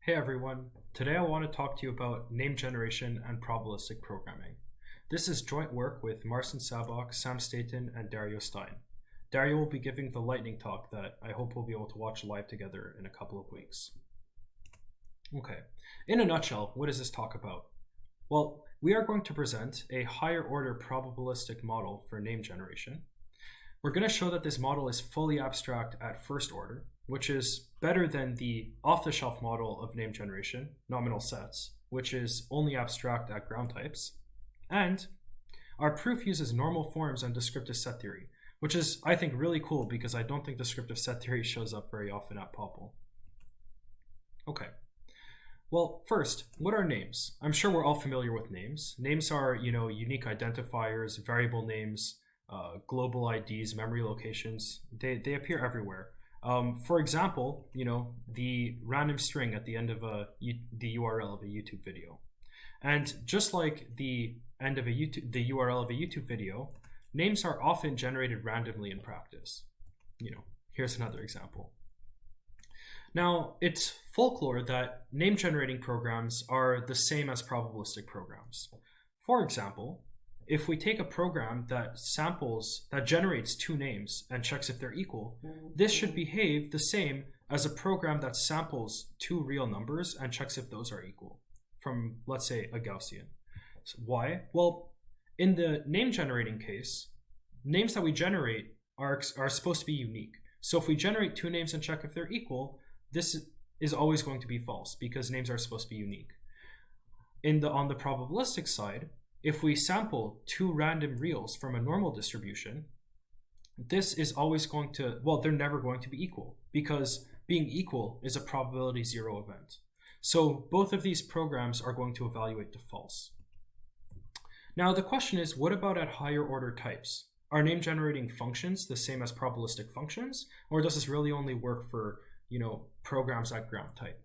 Hey everyone, today I want to talk to you about name generation and probabilistic programming. This is joint work with Marcin, Sabok, Sam Staton, and Dario Stein. Dario will be giving the lightning talk that I hope we'll be able to watch live together in a couple of weeks. Okay, in a nutshell, what is this talk about? Well, we are going to present a higher order probabilistic model for name generation. We're going to show that this model is fully abstract at first order, which is better than the off-the-shelf model of name generation, nominal sets, which is only abstract at ground types. And our proof uses normal forms and descriptive set theory, which is, I think, really cool because I don't think descriptive set theory shows up very often at POPL. Okay. Well, first, what are names? I'm sure we're all familiar with names. Names are, unique identifiers, variable names, global IDs, memory locations. They appear everywhere. For example, the random string at the end of the URL of a YouTube video. And just like the end of the URL of a YouTube video, names are often generated randomly in practice. Here's another example. Now, it's folklore that name generating programs are the same as probabilistic programs. For example, if we take a program that generates two names and checks if they're equal, this should behave the same as a program that samples two real numbers and checks if those are equal from, let's say, a Gaussian. So why? Well, in the name generating case, names that we generate are supposed to be unique. So if we generate two names and check if they're equal, this is always going to be false because names are supposed to be unique. On the probabilistic side, if we sample two random reals from a normal distribution, this is always going to, they're never going to be equal because being equal is a probability zero event. So both of these programs are going to evaluate to false. Now the question is, what about at higher order types? Are name generating functions the same as probabilistic functions, or does this really only work for, programs at ground type?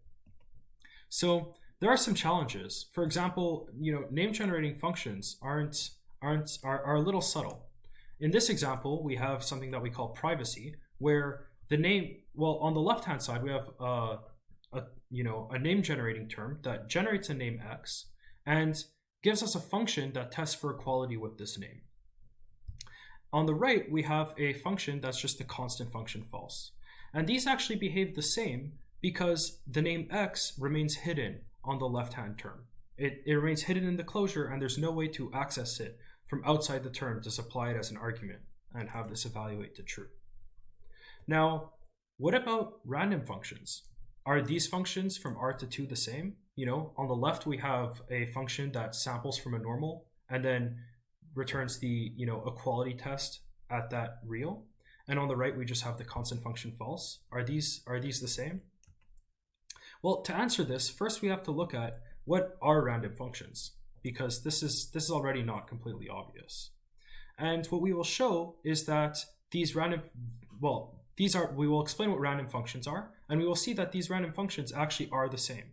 So there are some challenges. For example, name generating functions are a little subtle. In this example, we have something that we call privacy, where the name, on the left-hand side, we have a name generating term that generates a name X and gives us a function that tests for equality with this name. On the right, we have a function that's just the constant function false. And these actually behave the same because the name X remains hidden on the left-hand term. It remains hidden in the closure, and there's no way to access it from outside the term to supply it as an argument and have this evaluate to true. Now, what about random functions? Are these functions from R to 2 the same? On the left, we have a function that samples from a normal and then returns the equality test at that real. And on the right, we just have the constant function false. Are these the same? Well, to answer this, first we have to look at what are random functions, because this is already not completely obvious. And what we will show is that we will explain what random functions are, and we will see that these random functions actually are the same.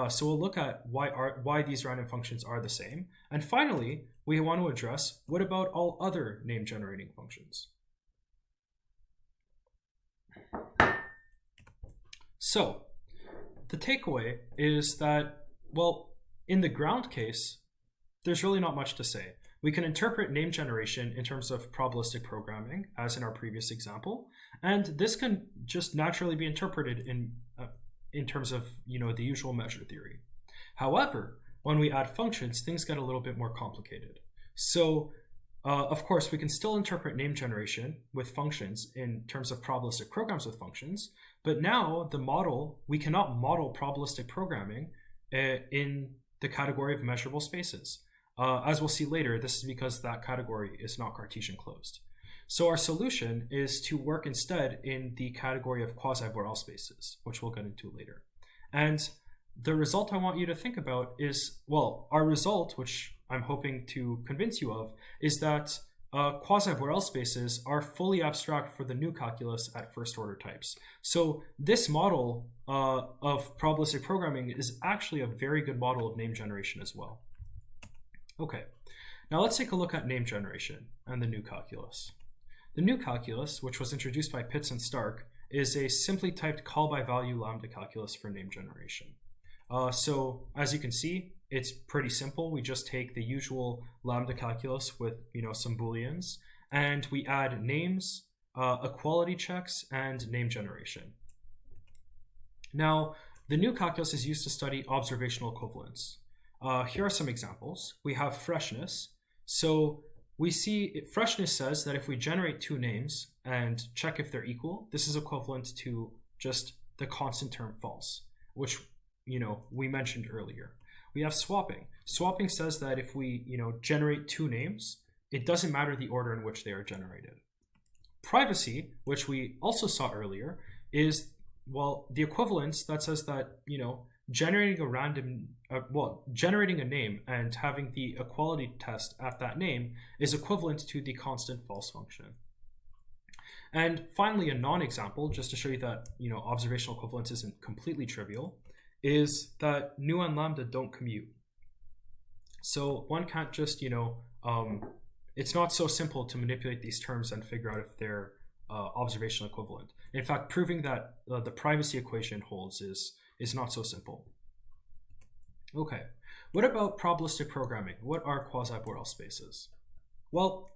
So we'll look at why these random functions are the same. And finally, we want to address what about all other name generating functions. So the takeaway is that, in the ground case, there's really not much to say. We can interpret name generation in terms of probabilistic programming, as in our previous example, and this can just naturally be interpreted in terms of the usual measure theory. However, when we add functions, things get a little bit more complicated. So, of course, we can still interpret name generation with functions in terms of probabilistic programs with functions, but now we cannot model probabilistic programming in the category of measurable spaces. As we'll see later, this is because that category is not Cartesian closed. So our solution is to work instead in the category of quasi-Borel spaces, which we'll get into later. And the result I want you to think about is, our result, which I'm hoping to convince you of, is that quasi-Borel spaces are fully abstract for the new calculus at first order types. So this model of probabilistic programming is actually a very good model of name generation as well. Okay, now let's take a look at name generation and the new calculus. The new calculus, which was introduced by Pitts and Stark, is a simply typed call by value lambda calculus for name generation. So as you can see, it's pretty simple. We just take the usual lambda calculus with some booleans, and we add names, equality checks, and name generation. Now, the new calculus is used to study observational equivalence. Here are some examples. We have freshness. So we see freshness says that if we generate two names and check if they're equal, this is equivalent to just the constant term false, which we mentioned earlier. We have swapping. Swapping says that if we generate two names, it doesn't matter the order in which they are generated. Privacy, which we also saw earlier, is the equivalence that says that generating a name and having the equality test at that name is equivalent to the constant false function. And finally, a non-example, just to show you that observational equivalence isn't completely trivial, is that nu and lambda don't commute. So one can't just it's not so simple to manipulate these terms and figure out if they're observational equivalent. In fact, proving that the privacy equation holds is not so simple. Okay, what about probabilistic programming? What are quasi-Borel spaces? Well,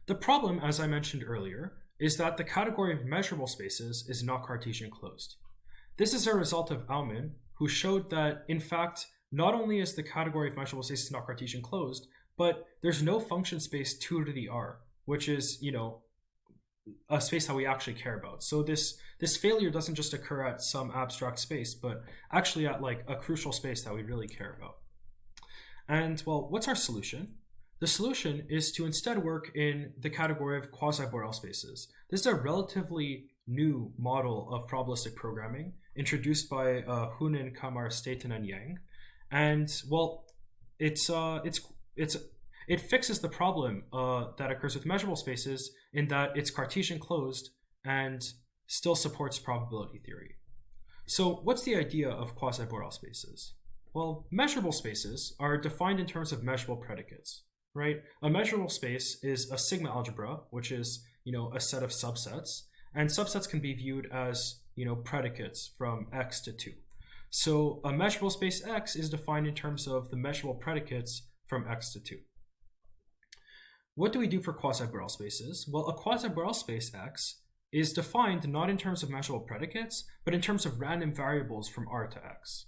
the problem, as I mentioned earlier, is that the category of measurable spaces is not Cartesian closed. This is a result of Aumann, who showed that, in fact, not only is the category of measurable spaces not Cartesian closed, but there's no function space 2 to the r, which is, a space that we actually care about. So this failure doesn't just occur at some abstract space, but actually at like a crucial space that we really care about. And well, what's our solution? The solution is to instead work in the category of quasi-Borel spaces. This is a relatively new model of probabilistic programming introduced by Hunin, Kamar, Staton, and Yang. And well, it fixes the problem that occurs with measurable spaces in that it's Cartesian closed and still supports probability theory. So what's the idea of quasi-Borel spaces? Well, measurable spaces are defined in terms of measurable predicates, right? A measurable space is a sigma algebra, which is, a set of subsets, and subsets can be viewed as, predicates from x to 2. So a measurable space X is defined in terms of the measurable predicates from x to 2. What do we do for quasi-Borel spaces? Well, a quasi-Borel space X is defined not in terms of measurable predicates, but in terms of random variables from R to X.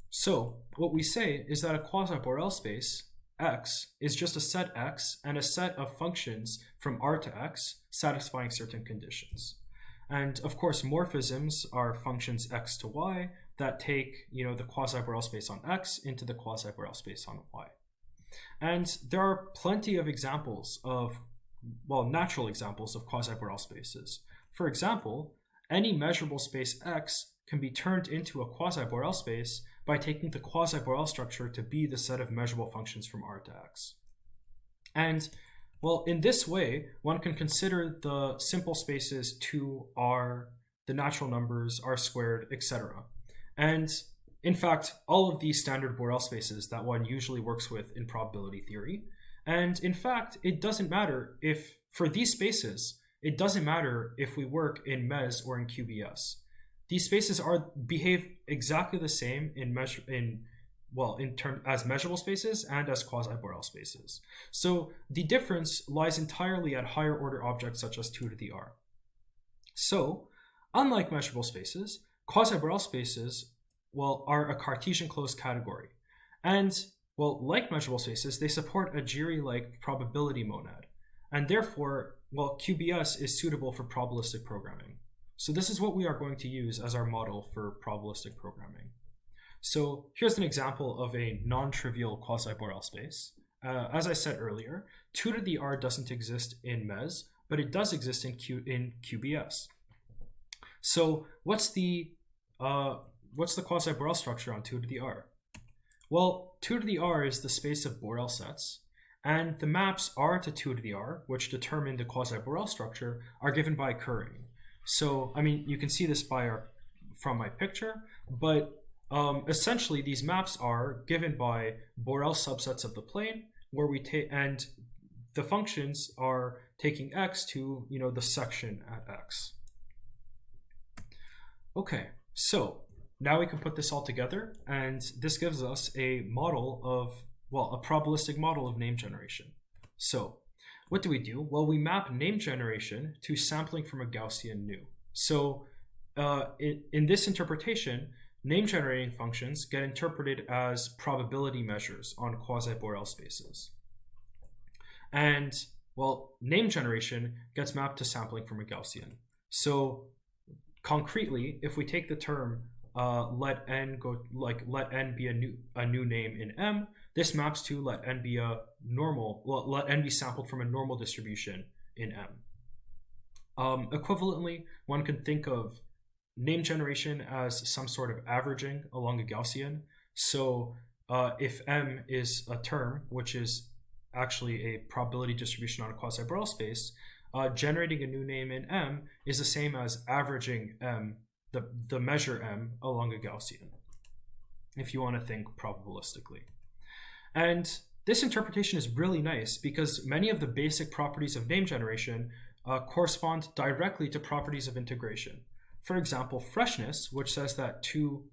So what we say is that a quasi-Borel space X is just a set X and a set of functions from R to X satisfying certain conditions. And of course, morphisms are functions X to Y that take, the quasi-Borel space on X into the quasi-Borel space on Y. And there are plenty of examples of, natural examples of quasi-Borel spaces. For example, any measurable space X can be turned into a quasi-Borel space by taking the quasi-Borel structure to be the set of measurable functions from R to X. And in this way, one can consider the simple spaces 2, R, the natural numbers, R squared, etc. And in fact, all of these standard Borel spaces that one usually works with in probability theory. And in fact, it doesn't matter if, for these spaces, it doesn't matter if we work in MES or in QBS. These spaces behave exactly the same as measurable spaces and as quasi-Borel spaces. So the difference lies entirely at higher order objects such as 2 to the r. So, unlike measurable spaces, quasi-Borel spaces are a Cartesian closed category. And, like measurable spaces, they support a Giri-like probability monad. And therefore, QBS is suitable for probabilistic programming. So this is what we are going to use as our model for probabilistic programming. So here's an example of a non-trivial quasi-Borel space. As I said earlier, 2 to the r doesn't exist in MES, but it does exist in QBS. So what's the quasi-Borel structure on 2 to the r? Well, 2 to the r is the space of Borel sets, and the maps r to 2 to the r, which determine the quasi-Borel structure, are given by Currying. So, you can see this from my picture, but essentially these maps are given by Borel subsets of the plane, where we take, and the functions are taking x to, the section at x. Okay, so now we can put this all together, and this gives us a model of, well, a probabilistic model of name generation. So what do? Well, we map name generation to sampling from a Gaussian nu. So in this interpretation, name generating functions get interpreted as probability measures on quasi-Borel spaces. And, well, name generation gets mapped to sampling from a Gaussian. So concretely, if we take the term let n be a new name in M, this maps to let n be a normal, well, let n be sampled from a normal distribution in M. Equivalently, one can think of name generation as some sort of averaging along a Gaussian. So if M is a term, which is actually a probability distribution on a quasi-Borel space, generating a new name in M is the same as averaging M, the measure M, along a Gaussian, if you want to think probabilistically. And this interpretation is really nice because many of the basic properties of name generation correspond directly to properties of integration. For example, freshness, which says that two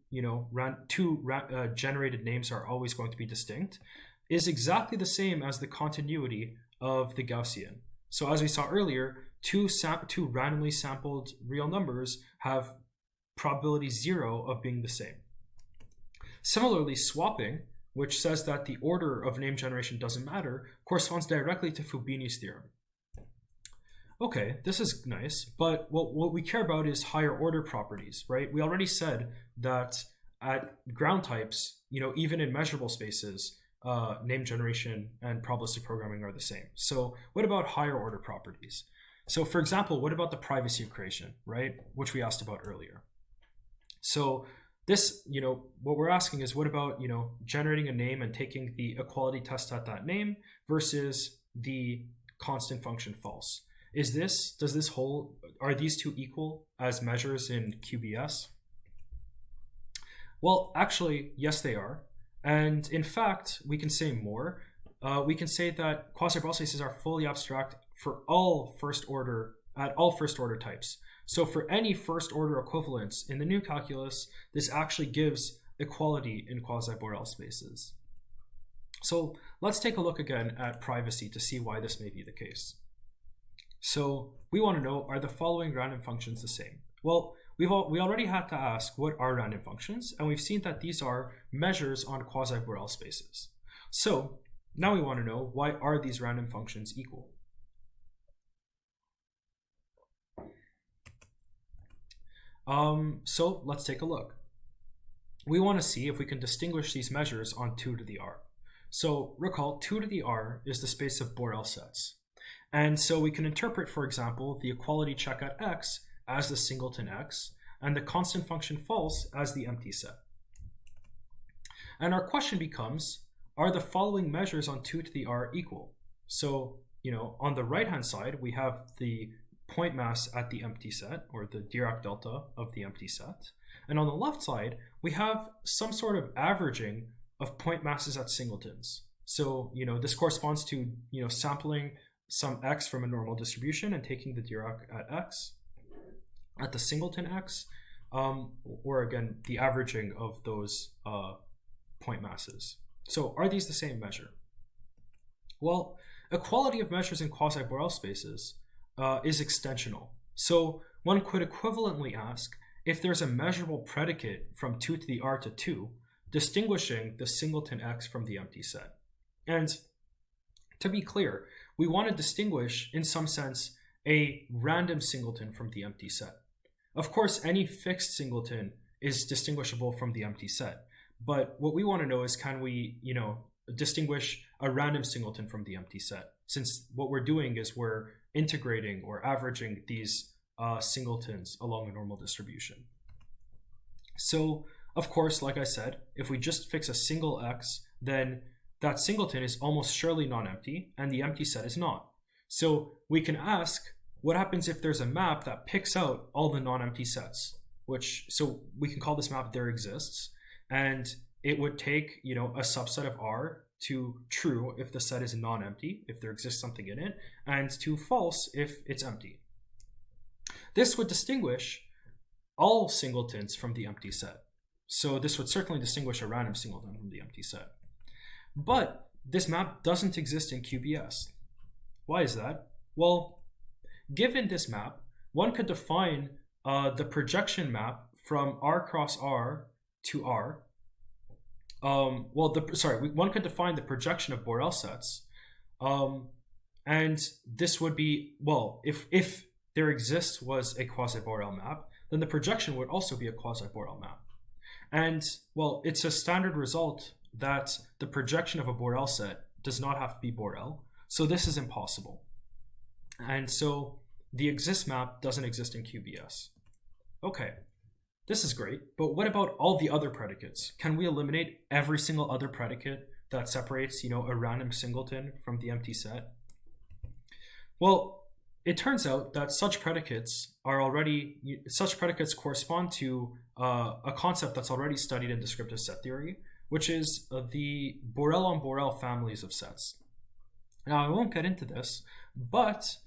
generated names are always going to be distinct, is exactly the same as the continuity of the Gaussian. So as we saw earlier, two randomly sampled real numbers have probability 0 of being the same. Similarly, swapping, which says that the order of name generation doesn't matter, corresponds directly to Fubini's theorem. Okay, this is nice, but what we care about is higher order properties, right? We already said that at ground types, even in measurable spaces, name generation and probabilistic programming are the same. So what about higher order properties? So for example, what about the privacy equation, right? Which we asked about earlier. So this, what we're asking is what about, generating a name and taking the equality test at that name versus the constant function false? Are these two equal as measures in QBS? Well, actually, yes, they are. And in fact, we can say more. We can say that quasi-Borel spaces are fully abstract for all first order types. So for any first order equivalence in the new calculus, this actually gives equality in quasi-Borel spaces. So let's take a look again at privacy to see why this may be the case. So we want to know, are the following random functions the same? Well, we already had to ask what are random functions, and we've seen that these are measures on quasi-Borel spaces. So now we want to know, why are these random functions equal? So let's take a look. We want to see if we can distinguish these measures on 2 to the r. So recall 2 to the r is the space of Borel sets. And so we can interpret, for example, the equality check at x as the singleton x and the constant function false as the empty set. And our question becomes, are the following measures on 2 to the r equal? So, on the right-hand side, we have the point mass at the empty set, or the Dirac delta of the empty set. And on the left side, we have some sort of averaging of point masses at singletons. So, this corresponds to, sampling some x from a normal distribution and taking the Dirac at x, at the singleton x, or again, the averaging of those point masses. So are these the same measure? Well, equality of measures in quasi-Borel spaces is extensional. So one could equivalently ask if there's a measurable predicate from 2 to the r to 2, distinguishing the singleton x from the empty set. And to be clear, we want to distinguish, in some sense, a random singleton from the empty set. Of course, any fixed singleton is distinguishable from the empty set. But what we want to know is, can we, distinguish a random singleton from the empty set? Since what we're doing is we're integrating or averaging these singletons along a normal distribution. So, of course, like I said, if we just fix a single x, then that singleton is almost surely non-empty, and the empty set is not. So we can ask, what happens if there's a map that picks out all the non-empty sets? So we can call this map there exists, and it would take, a subset of R to true if the set is non-empty, if there exists something in it, and to false if it's empty. This would distinguish all singletons from the empty set. So this would certainly distinguish a random singleton from the empty set. But this map doesn't exist in QBS. Why is that? Well, given this map, one could define the projection map from R cross R to R. One could define the projection of Borel sets. And this would be, well, if there was a quasi-Borel map, then the projection would also be a quasi-Borel map. And, well, it's a standard result that the projection of a Borel set does not have to be Borel. So this is impossible. And so the exist map doesn't exist in QBS. Okay, this is great, but what about all the other predicates? Can we eliminate every single other predicate that separates, a random singleton from the empty set? Well, it turns out that such predicates correspond to a concept that's already studied in descriptive set theory, which is the Borel on Borel families of sets. Now, I won't get into this, but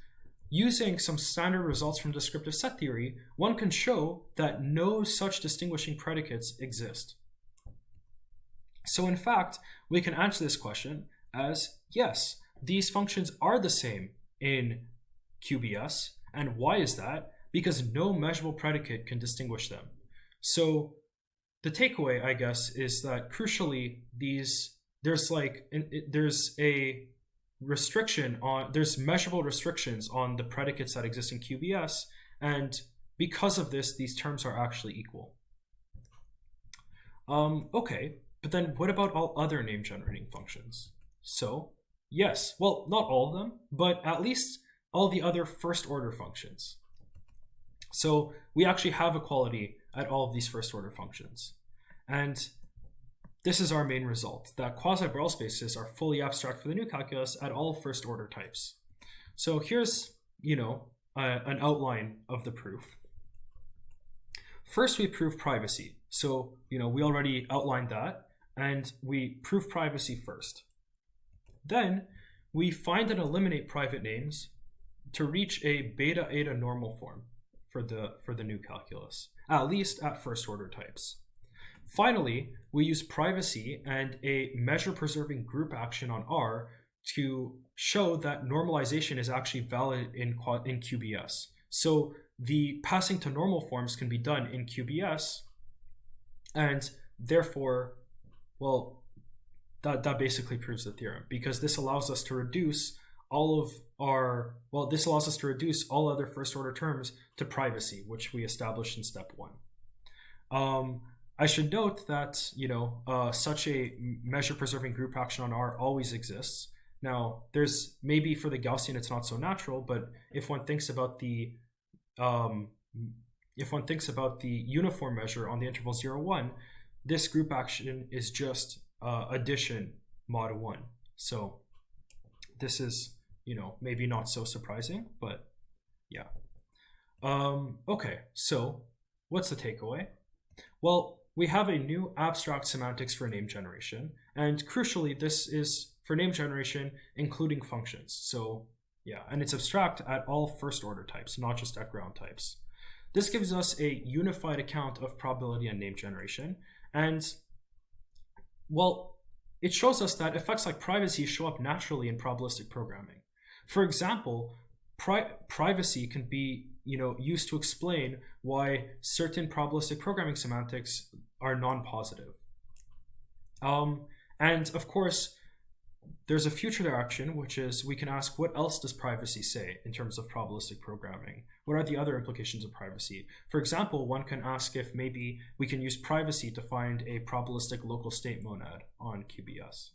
using some standard results from descriptive set theory, one can show that no such distinguishing predicates exist. So in fact, we can answer this question as, yes, these functions are the same in QBS. And why is that? Because no measurable predicate can distinguish them. So the takeaway, I guess, is that crucially, there's measurable restrictions on the predicates that exist in QBS, and because of this, these terms are actually equal. Okay, but then what about all other name generating functions? So yes, well, not all of them, but at least all the other first order functions. So we actually have equality at all of these first order functions. And this is our main result, that Quasibrawl spaces are fully abstract for the new calculus at all first order types. So here's, an outline of the proof. First, we prove privacy. So, we already outlined that, and we prove privacy first. Then we find and eliminate private names to reach a beta eta normal form for the new calculus, at least at first order types. Finally, we use privacy and a measure preserving group action on R to show that normalization is actually valid in QBS. So the passing to normal forms can be done in QBS, and therefore, well, that basically proves the theorem, because this allows us to reduce all other first order terms to privacy, which we established in step 1. I should note that, such a measure preserving group action on R always exists. Now, there's maybe for the Gaussian it's not so natural, but if one thinks about the uniform measure on the interval 0, 1, this group action is just addition mod 1. So this is, maybe not so surprising, but yeah. Okay, so what's the takeaway? Well, we have a new abstract semantics for name generation, and crucially, this is for name generation, including functions. So yeah, and it's abstract at all first order types, not just at ground types. This gives us a unified account of probability and name generation, and well, it shows us that effects like privacy show up naturally in probabilistic programming. For example, privacy can be used to explain why certain probabilistic programming semantics are non-positive. And of course, there's a future direction, which is we can ask, what else does privacy say in terms of probabilistic programming? What are the other implications of privacy? For example, one can ask if maybe we can use privacy to find a probabilistic local state monad on QBS.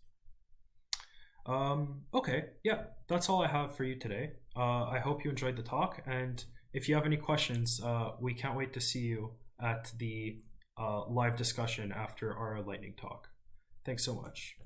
Okay, yeah, that's all I have for you today. I hope you enjoyed the talk, and if you have any questions, we can't wait to see you at the live discussion after our lightning talk. Thanks so much.